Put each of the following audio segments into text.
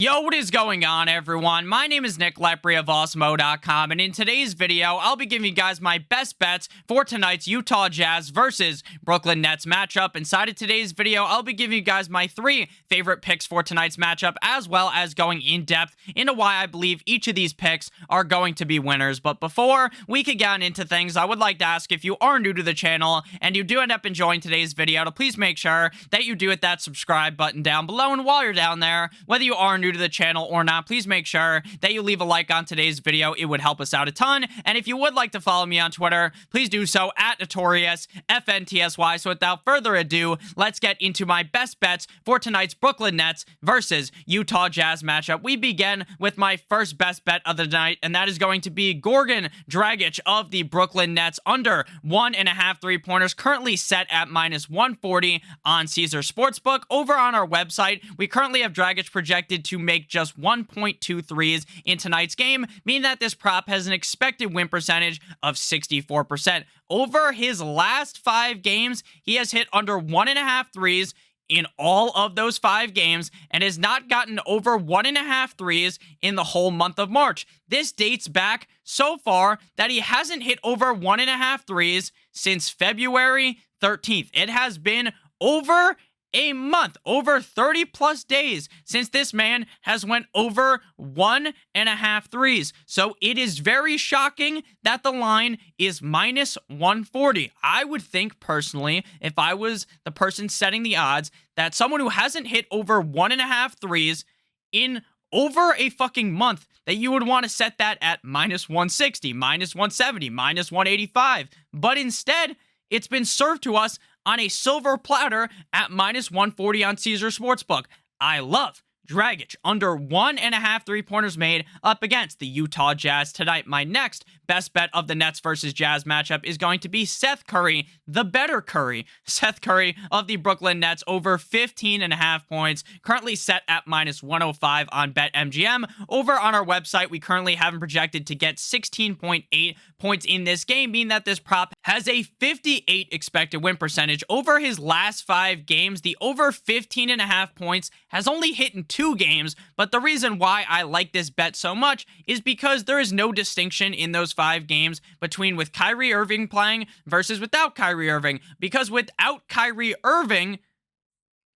Yo, what is going on, everyone? My name is Nick Lepri of Awesemo.com, and in today's video, I'll be giving you guys my best bets for tonight's Utah Jazz versus Brooklyn Nets matchup. Inside of today's video, I'll be giving you guys my 3 favorite picks for tonight's matchup, as well as going in depth into why I believe each of these picks are going to be winners. But before we can get into things, I would like to ask, if you are new to the channel and you do end up enjoying today's video, to please make sure that you do hit that subscribe button down below. And while you're down there, whether you are new to the channel or not, please make sure that you leave a like on today's video. It would help us out a ton. And if you would like to follow me on Twitter, please do so at NotoriousFNTSY. So without further ado, let's get into my best bets for tonight's Brooklyn Nets versus Utah Jazz matchup. We begin with my first best bet of the night, and that is going to be Goran Dragic of the Brooklyn Nets under 1.5 3-pointers, currently set at -140 on Caesar Sportsbook. Over on our website, we currently have Dragic projected to make just 1.2 threes in tonight's game, meaning that this prop has an expected win percentage of 64%. Over his last 5 games, he has hit under 1.5 threes in all of those 5 games and has not gotten over 1.5 threes in the whole month of March. This dates back so far that he hasn't hit over 1.5 threes since February 13th. It has been over a month, over 30 plus days since this man has went over 1.5 threes. So it is very shocking that the line is -140. I would think personally, if I was the person setting the odds, that someone who hasn't hit over 1.5 threes in over a fucking month, that you would want to set that at -160, -170, -185. But instead, it's been served to us on a silver platter at -140 on Caesar Sportsbook. I love Dragic under 1.5 3-pointers made up against the Utah Jazz tonight. My next best bet of the Nets versus Jazz matchup is going to be Seth Curry, the better Curry. Seth Curry of the Brooklyn Nets over 15.5 points, currently set at -105 on BetMGM. Over on our website, we currently have him projected to get 16.8 points in this game, meaning that this prop has a 58 expected win percentage. Over his last 5 games, the over 15.5 points has only hit in 2 games, but the reason why I like this bet so much is because there is no distinction in those 5 games between with Kyrie Irving playing versus without Kyrie Irving, because without Kyrie Irving,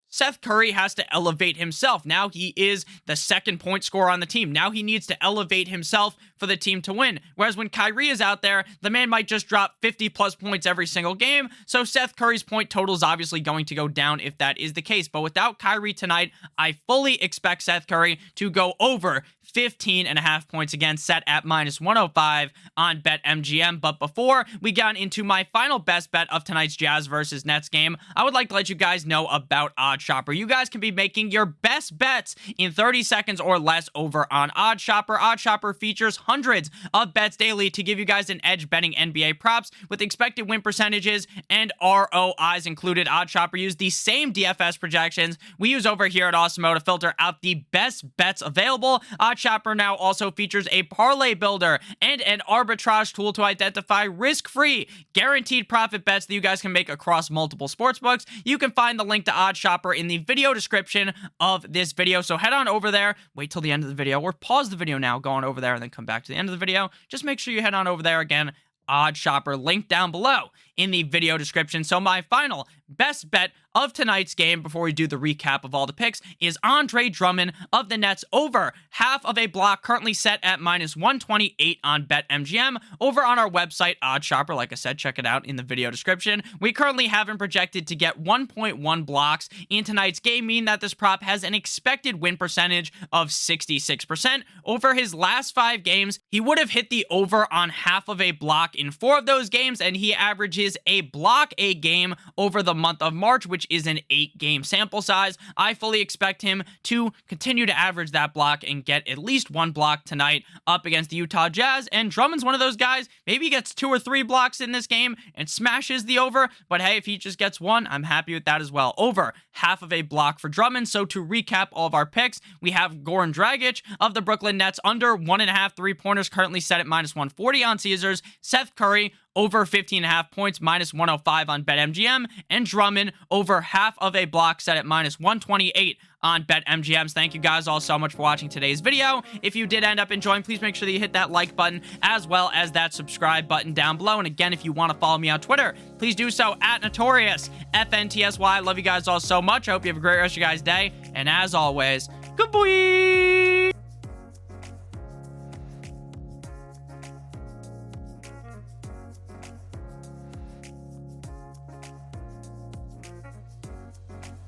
Seth Curry has to elevate himself. Now he is the second point scorer on the team. Now he needs to elevate himself for the team to win. Whereas when Kyrie is out there, the man might just drop 50 plus points every single game. So Seth Curry's point total is obviously going to go down if that is the case. But without Kyrie tonight, I fully expect Seth Curry to go over 15.5 points, again set at -105 on BetMGM. But before we get into my final best bet of tonight's Jazz versus Nets game, I would like to let you guys know about OddsShopper. You guys can be making your best bets in 30 seconds or less over on OddsShopper. OddsShopper features hundreds of bets daily to give you guys an edge betting NBA props with expected win percentages and ROIs included. OddsShopper use the same DFS projections we use over here at Awesemo to filter out the best bets available. OddsShopper now also features a parlay builder and an arbitrage tool to identify risk-free, guaranteed profit bets that you guys can make across multiple sportsbooks. You can find the link to OddsShopper in the video description of this video, so head on over there, wait till the end of the video, or pause the video now, go on over there, and then come back to the end of the video. Just make sure you head on over there again. OddsShopper, link down below in the video description. So my final best bet of tonight's game, before we do the recap of all the picks, is Andre Drummond of the Nets over half of a block, currently set at -128 on BetMGM. Over on our website, OddsShopper, like I said, check it out in the video description. We currently have him projected to get 1.1 blocks in tonight's game, meaning that this prop has an expected win percentage of 66%. Over his last 5 games, he would have hit the over on half of a block in 4 of those games, and he averages a block a game over the month of March, which is an 8-game sample size. I fully expect him to continue to average that block and get at least 1 block tonight up against the Utah Jazz. And Drummond's one of those guys, maybe he gets 2 or 3 blocks in this game and smashes the over, but hey, if he just gets 1, I'm happy with that as well. Over half of a block for Drummond. So to recap all of our picks, we have Goran Dragic of the Brooklyn Nets under 1.5 3-pointers, currently set at -140 on Caesars. Seth Curry over 15.5 points, -105 on BetMGM, and Drummond over half of a block, set at -128 on BetMGMs. Thank you guys all so much for watching today's video. If you did end up enjoying, please make sure that you hit that like button as well as that subscribe button down below. And again, if you want to follow me on Twitter, please do so at Notorious FNTSY. Love you guys all so much. I hope you have a great rest of your guys' day. And as always, good boy.